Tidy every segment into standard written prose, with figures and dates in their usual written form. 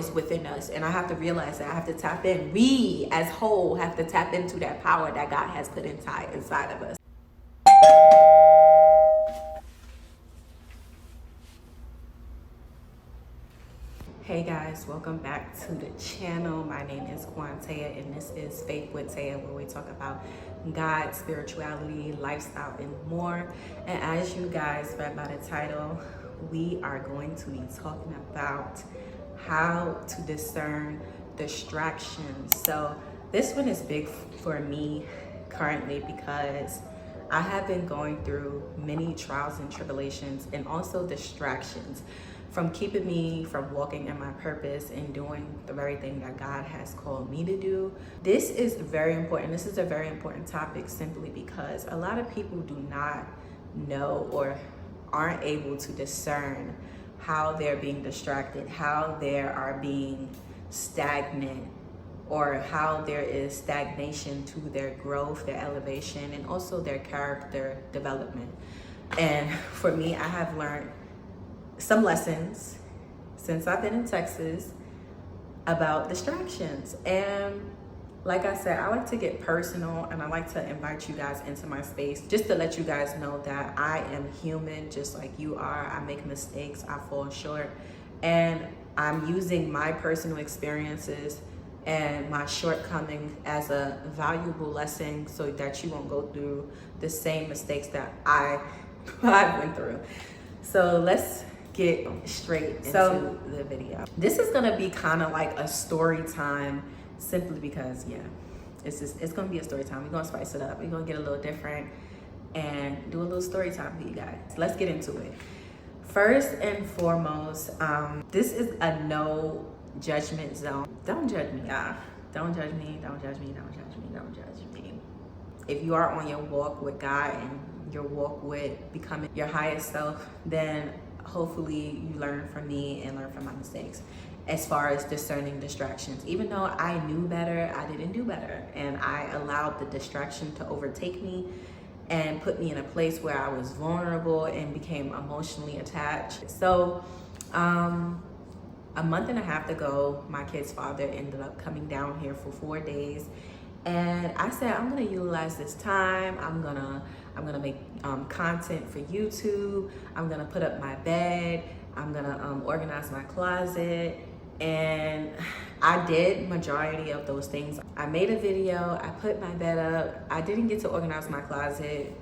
is within us, and I have to realize that I have to tap in. We as whole have to tap into that power that God has put inside of us. Hey guys, welcome back to the channel. My name is Quantea, and this is Faith with Taya, where we talk about God, spirituality, lifestyle, and more. And as you guys read by the title, we are going to be talking about how to discern distractions. So this one is big for me currently because I have been going through many trials and tribulations and also distractions from keeping me from walking in my purpose and doing the very thing that God has called me to do. This is very important. This is a very important topic simply because a lot of people do not know or aren't able to discern how they're being distracted, how they are being stagnant, or how there is stagnation to their growth, their elevation, and also their character development. And for me, I have learned some lessons since I've been in Texas about distractions. And like I said, I like to get personal, and I like to invite you guys into my space just to let you guys know that I am human just like you are. I make mistakes, I fall short, and I'm using my personal experiences and my shortcomings as a valuable lesson so that you won't go through the same mistakes that I went through. So let's get straight into the video. This is gonna be kind of like a story time, simply because it's gonna be a story time. We're gonna spice it up. We're gonna get a little different and do a little story time for you guys. Let's get into it. First and foremost, this is a no judgment zone. Don't judge me, y'all. Don't judge me, don't judge me, don't judge me, don't judge me. If you are on your walk with God and your walk with becoming your highest self, then hopefully you learn from me and learn from my mistakes as far as discerning distractions. Even though I knew better, I didn't do better, and I allowed the distraction to overtake me and put me in a place where I was vulnerable and became emotionally attached. So a month and a half ago, my kid's father ended up coming down here for 4 days, and I said, I'm gonna utilize this time. I'm gonna make content for YouTube. I'm gonna put up my bed. I'm gonna organize my closet. And I did majority of those things. I made a video, I put my bed up. I didn't get to organize my closet,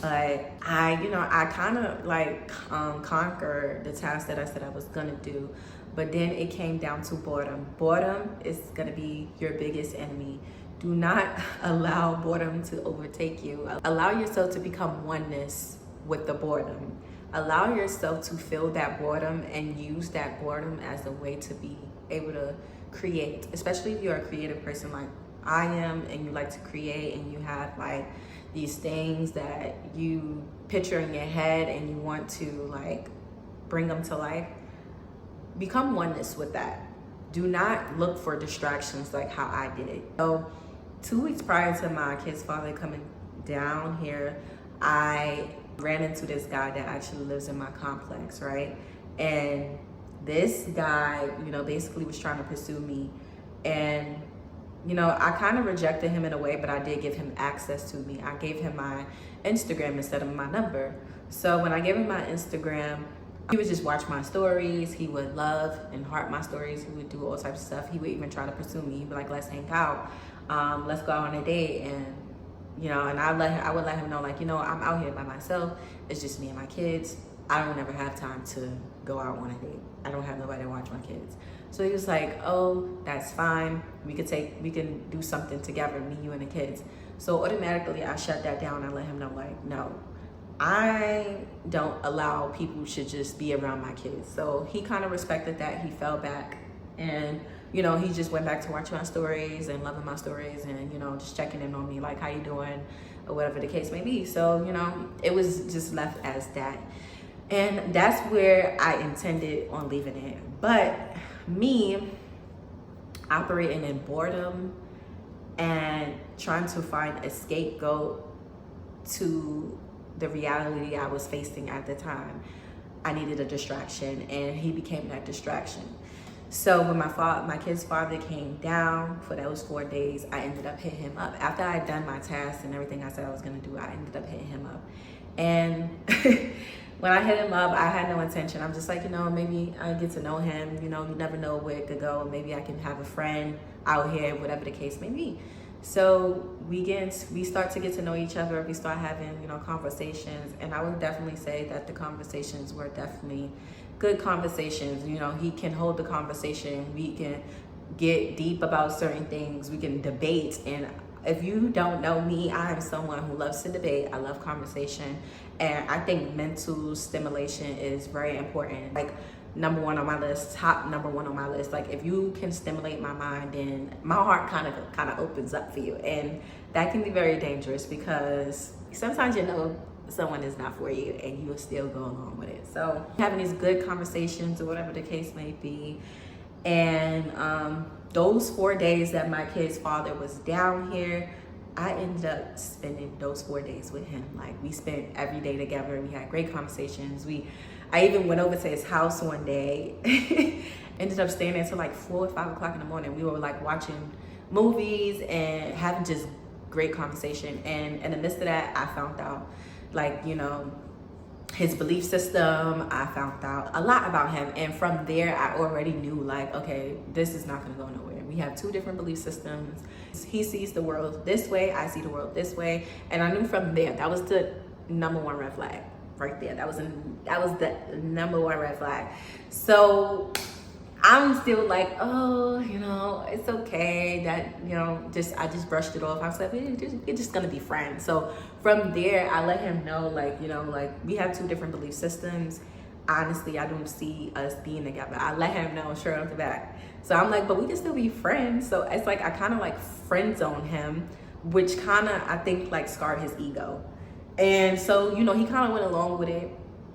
but I kind of like conquered the task that I said I was gonna do. But then it came down to boredom. Boredom is gonna be your biggest enemy. Do not allow boredom to overtake you. Allow yourself to become oneness with the boredom. Allow yourself to feel that boredom and use that boredom as a way to be able to create, especially if you're a creative person like I am and you like to create and you have like these things that you picture in your head and you want to like bring them to life. Become oneness with that. Do not look for distractions like how I did. So 2 weeks prior to my kid's father coming down here, I ran into this guy that actually lives in my complex, right? And this guy, basically was trying to pursue me. And, I kind of rejected him in a way, but I did give him access to me. I gave him my Instagram instead of my number. So when I gave him my Instagram, he would just watch my stories. He would love and heart my stories. He would do all types of stuff. He would even try to pursue me. He'd be like, let's hang out. Let's go out on a date. And, and I would let him know, like, I'm out here by myself. It's just me and my kids. I don't ever have time to go out on a date. I don't have nobody to watch my kids. So he was like, oh, that's fine. We can do something together, me, you, and the kids. So automatically I shut that down. I let him know, like, no, I don't allow people to just be around my kids. So he kind of respected that. He fell back, and he just went back to watching my stories and loving my stories and just checking in on me, like, how you doing, or whatever the case may be. So it was just left as that, and that's where I intended on leaving it. But me operating in boredom and trying to find a scapegoat to the reality I was facing at the time, I needed a distraction, and he became that distraction. So when my kid's father came down for those 4 days, I ended up hitting him up. After I had done my tasks and everything I said I was gonna do, I ended up hitting him up. And when I hit him up, I had no intention. I'm just like, maybe I get to know him. You never know where it could go. Maybe I can have a friend out here, whatever the case may be. So we start to get to know each other. We start having, conversations. And I would definitely say that the conversations were definitely good conversations. He can hold the conversation. We can get deep about certain things. We can debate. And if you don't know me, I am someone who loves to debate. I love conversation. And I think mental stimulation is very important. Like, number one on my list, top number one on my list. Like, if you can stimulate my mind, then my heart kind of opens up for you. And that can be very dangerous, because sometimes someone is not for you and you will still go along with it. So having these good conversations or whatever the case may be. And those 4 days that my kid's father was down here, I ended up spending those 4 days with him. Like, we spent every day together. We had great conversations. I even went over to his house one day, ended up staying there till like 4 or 5 o'clock in the morning. We were like watching movies and having just great conversation. And in the midst of that, I found out, like, his belief system. I found out a lot about him. And from there, I already knew, like, okay, this is not gonna go nowhere. We have two different belief systems. He sees the world this way, I see the world this way. And I knew from there, that was the number one red flag right there. That was the number one red flag. So I'm still like, oh, it's okay that, I just brushed it off. I was like, we're just gonna be friends. So from there, I let him know, like, we have two different belief systems. Honestly, I don't see us being together. I let him know straight off the bat. So I'm like, but we can still be friends. So it's like, I kind of like friend zone him, which kind of, I think, like, scarred his ego. And so, he kind of went along with it.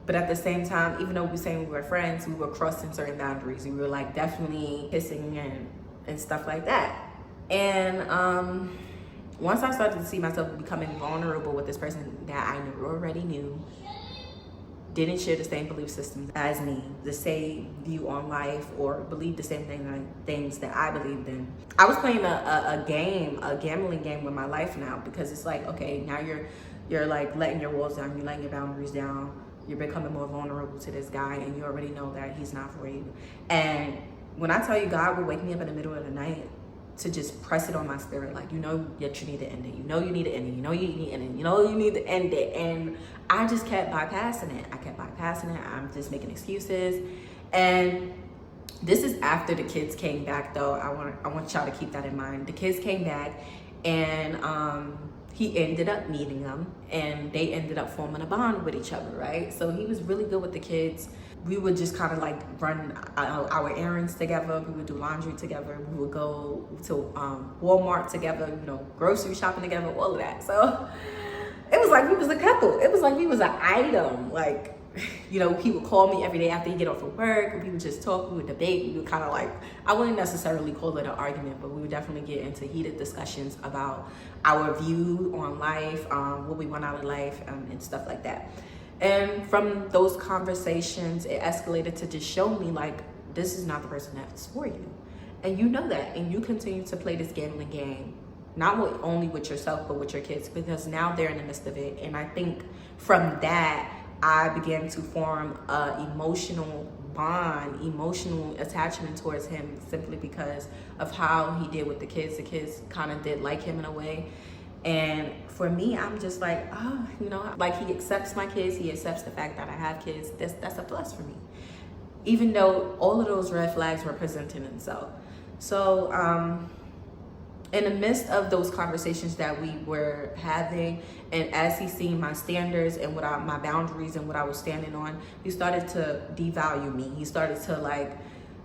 But at the same time, even though we were saying we were friends, we were crossing certain boundaries. We were like definitely kissing and stuff like that. And once I started to see myself becoming vulnerable with this person that I already knew, didn't share the same belief systems as me, the same view on life, or believe the same things that I believed in. I was playing a gambling game with my life now, because it's like, okay, now you're like letting your walls down, you're letting your boundaries down. You're becoming more vulnerable to this guy, and you already know that he's not for you. And when I tell you, God will wake me up in the middle of the night to just press it on my spirit, like, that you need to end it. You need to end it. You need to end it. You need to end it. And I just kept bypassing it. I'm just making excuses. And this is after the kids came back, though. I want y'all to keep that in mind. The kids came back, and he ended up meeting them, and they ended up forming a bond with each other, right? So he was really good with the kids. We would just kind of like run our errands together. We would do laundry together. We would go to Walmart together, grocery shopping together, all of that. So it was like we was a couple. It was like we was an item. Like, he would call me every day after he get off of work, and we would just talk, we would debate. We would kind of like, I wouldn't necessarily call it an argument, but we would definitely get into heated discussions about our view on life, what we want out of life, and stuff like that. And from those conversations, it escalated to just show me, like, this is not the person that's for you. And you know that, and you continue to play this gambling game, not only with yourself, but with your kids, because now they're in the midst of it. And I think from that, I began to form an emotional bond, emotional attachment towards him, simply because of how he did with the kids. The kids kind of did like him in a way. And for me, I'm just like, oh, like, he accepts my kids. He accepts the fact that I have kids. That's a plus for me, even though all of those red flags were presenting themselves. So in the midst of those conversations that we were having, and as he seen my standards and my boundaries and what I was standing on, he started to devalue me. He started to like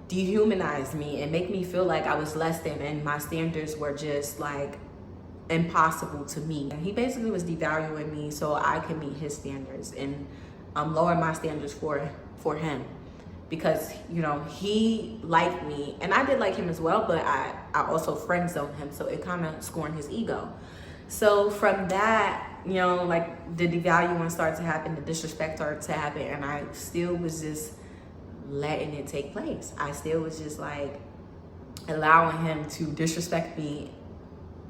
dehumanize me and make me feel like I was less than, and my standards were just like impossible to meet. And he basically was devaluing me so I could meet his standards and lower my standards for him. Because, he liked me, and I did like him as well, but I also friend zoned him, so it kind of scorned his ego. So from that, like, the devaluing started to happen, the disrespect started to happen, and I still was just letting it take place. I still was just like allowing him to disrespect me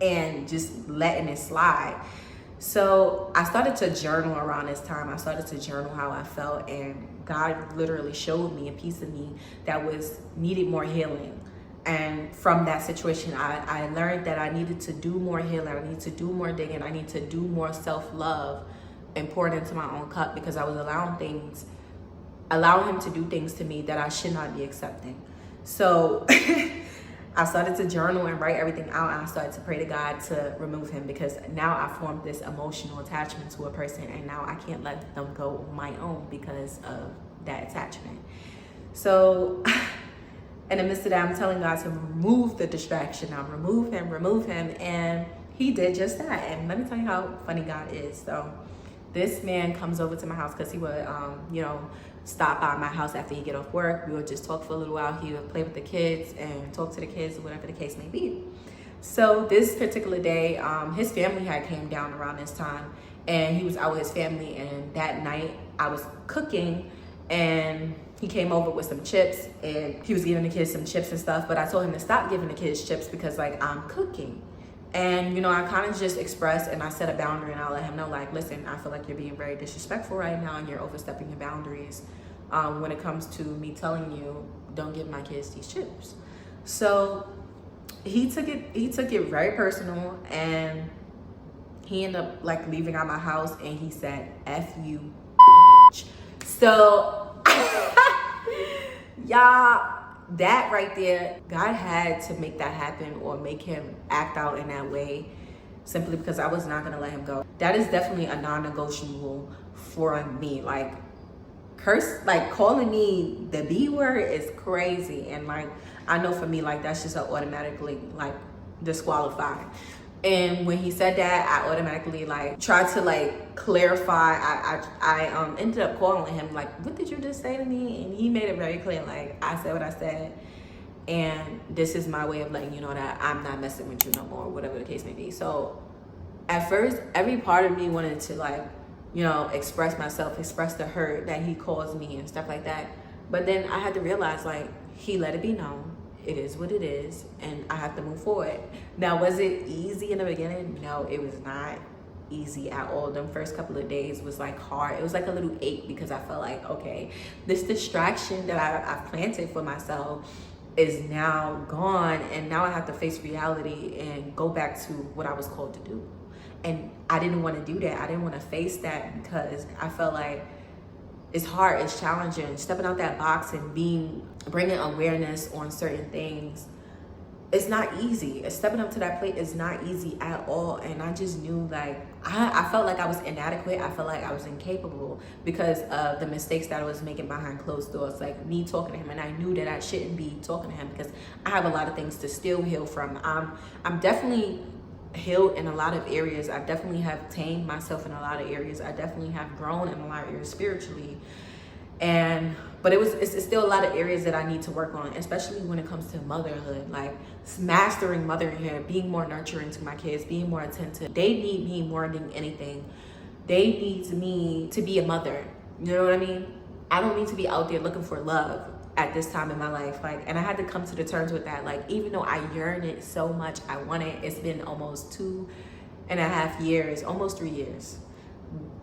and just letting it slide. So I started to journal around this time. I started to journal how I felt, and God literally showed me a piece of me that was needed more healing. And from that situation, I learned that I needed to do more healing. I need to do more digging. I need to do more self-love and pour it into my own cup, because I was allowing him to do things to me that I should not be accepting. So I started to journal and write everything out, and I started to pray to God to remove him, because now I formed this emotional attachment to a person, and now I can't let them go on my own because of that attachment. So in the midst of that, I'm telling God to remove the distraction. Now remove him, and he did just that. And let me tell you how funny God is. So this man comes over to my house, because he would stop by my house after he get off work. We would just talk for a little while. He would play with the kids and talk to the kids, whatever the case may be. So this particular day, his family had came down around this time, and he was out with his family. And that night I was cooking, and he came over with some chips, and he was giving the kids some chips and stuff. But I told him to stop giving the kids chips, because like, I'm cooking. And, I kind of just expressed, and I set a boundary, and I let him know, like, listen, I feel like you're being very disrespectful right now, and you're overstepping your boundaries when it comes to me telling you, don't give my kids these chips. So he took it very personal, and he ended up like leaving out my house, and he said, F you, bitch. So y'all, that right there, God had to make that happen, or make him act out in that way, simply because I was not going to let him go. That is definitely a non-negotiable for me. Like, calling me the B word is crazy. And like, I know for me, like, that's just automatically like disqualified. And when he said that, I automatically like tried to like clarify. I ended up calling him like, what did you just say to me? And he made it very clear, like, I said what I said, and this is my way of letting you know that I'm not messing with you no more, whatever the case may be. So at first, every part of me wanted to like, express myself, express the hurt that he caused me and stuff like that. But then I had to realize, like, he let it be known. It is what it is, and I have to move forward. Now, was it easy in the beginning? No, it was not easy at all. Them first couple of days was like hard. It was like a little ache, because I felt like, okay, this distraction that I've planted for myself is now gone, and now I have to face reality and go back to what I was called to do. And I didn't want to do that. I didn't want to face that, because I felt like it's hard, it's challenging, stepping out that box and bringing awareness on certain things. It's not easy. Stepping up to that plate is not easy at all. And I just knew, like, I felt like I was inadequate. I felt like I was incapable, because of the mistakes that I was making behind closed doors, like me talking to him. And I knew that I shouldn't be talking to him, because I have a lot of things to still heal from. I'm definitely healed in a lot of areas. I definitely have tamed myself in a lot of areas. I definitely have grown in a lot of areas spiritually. But it's still a lot of areas that I need to work on, especially when it comes to motherhood, like mastering motherhood, being more nurturing to my kids, being more attentive. They need me more than anything. They need me to be a mother. You know what I mean? I don't need to be out there looking for love at this time in my life. And I had to come to the terms with that. Like, even though I yearn it so much, I want it. It's been almost 2.5 years, almost 3 years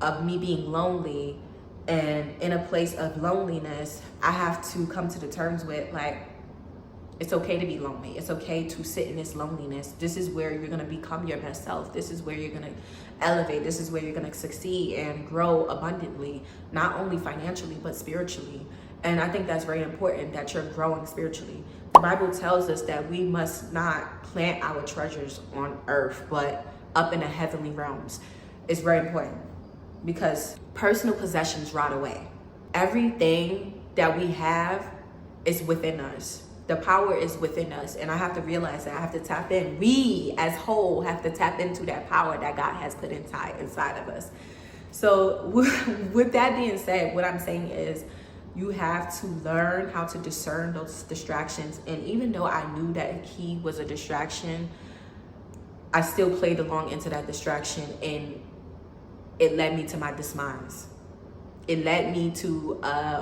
of me being lonely. And in a place of loneliness, I have to come to the terms with, like, it's okay to be lonely. It's okay to sit in this loneliness. This is where you're going to become your best self. This is where you're going to elevate. This is where you're going to succeed and grow abundantly, not only financially, but spiritually. And I think that's very important, that you're growing spiritually. The Bible tells us that we must not plant our treasures on earth, but up in the heavenly realms. It's very important, because personal possessions rot away. Everything that we have is within us. The power is within us. And I have to realize that I have to tap in. We as whole have to tap into that power that God has put inside of us. So with that being said, what I'm saying is, you have to learn how to discern those distractions. And even though I knew that he was a distraction, I still played along into that distraction, and it led me to my demise. it led me to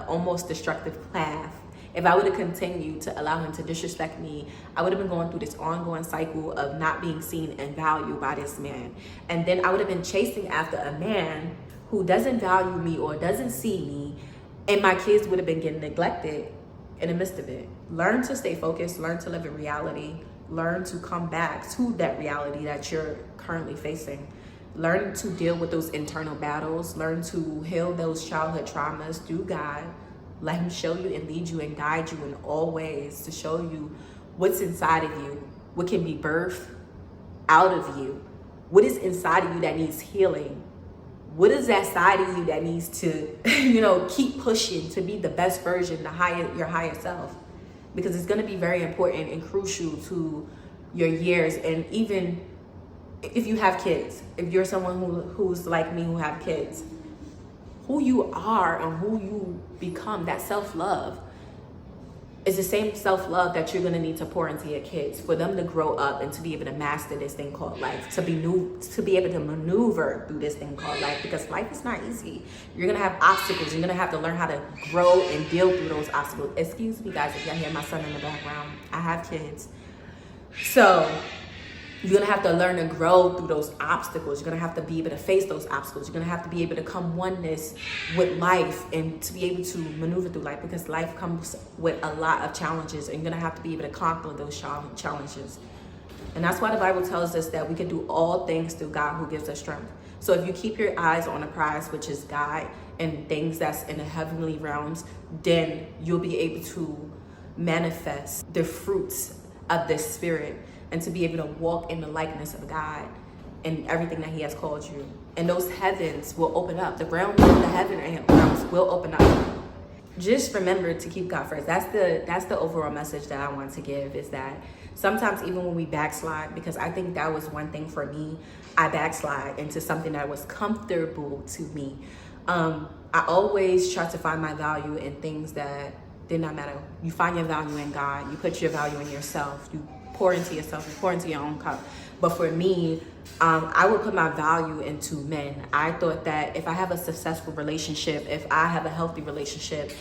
almost destructive path. If I would have continued to allow him to disrespect me, I would have been going through this ongoing cycle of not being seen and valued by this man. And then I would have been chasing after a man who doesn't value me or doesn't see me, and my kids would have been getting neglected in the midst of it. Learn to stay focused, learn to live in reality, learn to come back to that reality that you're currently facing. Learn to deal with those internal battles, learn to heal those childhood traumas through God. Let him show you and lead you and guide you in all ways to show you what's inside of you, what can be birthed out of you, what is inside of you that needs healing. What is that side of you that needs to, keep pushing to be the best version, your higher self? Because it's going to be very important and crucial to your years. And even if you have kids, if you're someone who's like me, who have kids, who you are and who you become, that self-love is the same self-love that you're going to need to pour into your kids for them to grow up and to be able to master this thing called life, to be able to maneuver through this thing called life, because life is not easy. You're going to have obstacles. You're going to have to learn how to grow and deal through those obstacles. Excuse me, guys, if y'all hear my son in the background. I have kids. So you're going to have to learn to grow through those obstacles. You're going to have to be able to face those obstacles. You're going to have to be able to come oneness with life and to be able to maneuver through life, because life comes with a lot of challenges, and you're going to have to be able to conquer those challenges. And that's why the Bible tells us that we can do all things through God who gives us strength. So if you keep your eyes on the prize, which is God and things that's in the heavenly realms, then you'll be able to manifest the fruits of the Spirit and to be able to walk in the likeness of God and everything that he has called you. And those heavens will open up. The realms of the heaven and realms will open up. Just remember to keep God first. That's the overall message that I want to give, is that sometimes even when we backslide, because I think that was one thing for me, I backslide into something that was comfortable to me. I always try to find my value in things that did not matter. You find your value in God. You put your value in yourself. You pour into yourself, you pour into your own cup. But for me, I would put my value into men. I thought that if I have a successful relationship, if I have a healthy relationship,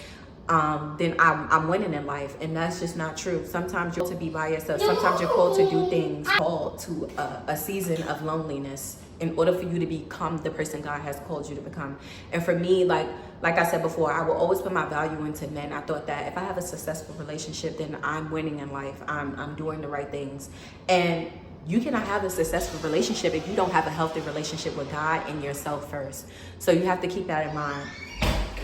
then I'm winning in life. And that's just not true. Sometimes you're to be by yourself. Sometimes you're called to do things, called to a season of loneliness in order for you to become the person God has called you to become. And for me, like I said before, I will always put my value into men. I thought that if I have a successful relationship, then I'm winning in life. I'm doing the right things. And you cannot have a successful relationship if you don't have a healthy relationship with God and yourself first. So you have to keep that in mind.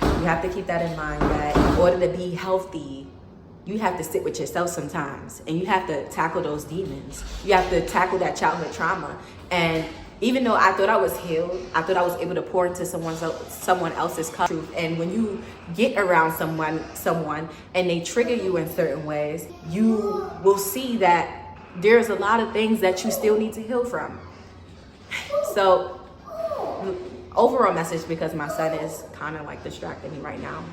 You have to keep that in mind, that in order to be healthy, you have to sit with yourself sometimes, and you have to tackle those demons. You have to tackle that childhood trauma. And even though I thought I was healed, I thought I was able to pour into someone else's cup. And when you get around someone and they trigger you in certain ways, you will see that there's a lot of things that you still need to heal from. So overall message, because my son is kind of like distracting me right now,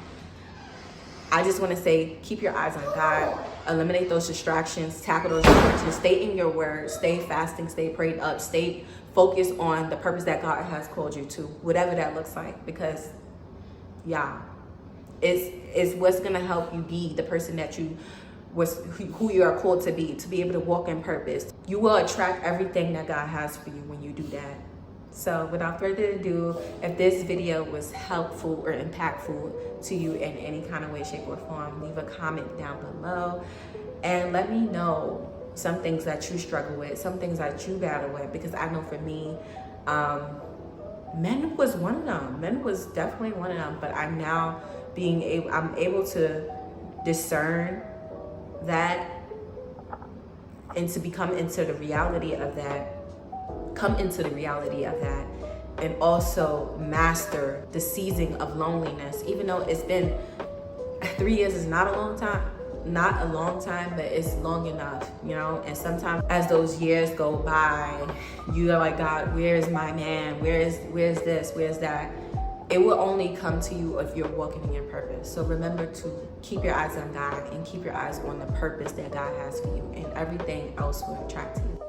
I just want to say, keep your eyes on God, eliminate those distractions, tackle those distractions, stay in your word, stay fasting, stay prayed up, stay focused on the purpose that God has called you to, whatever that looks like, because it's what's going to help you be the person that who you are called to be able to walk in purpose. You will attract everything that God has for you when you do that. So without further ado, if this video was helpful or impactful to you in any kind of way, shape, or form, leave a comment down below and let me know some things that you struggle with, some things that you battle with, because I know for me, men was one of them. Men was definitely one of them, but I'm now I'm able to discern that and to come into the reality of that, and also master the season of loneliness. Even though it's been 3 years is not a long time, but it's long enough, and sometimes as those years go by, you are like, God, where is my man? Where's this? Where's that? It will only come to you if you're walking in your purpose. So remember to keep your eyes on God and keep your eyes on the purpose that God has for you, and everything else will attract you.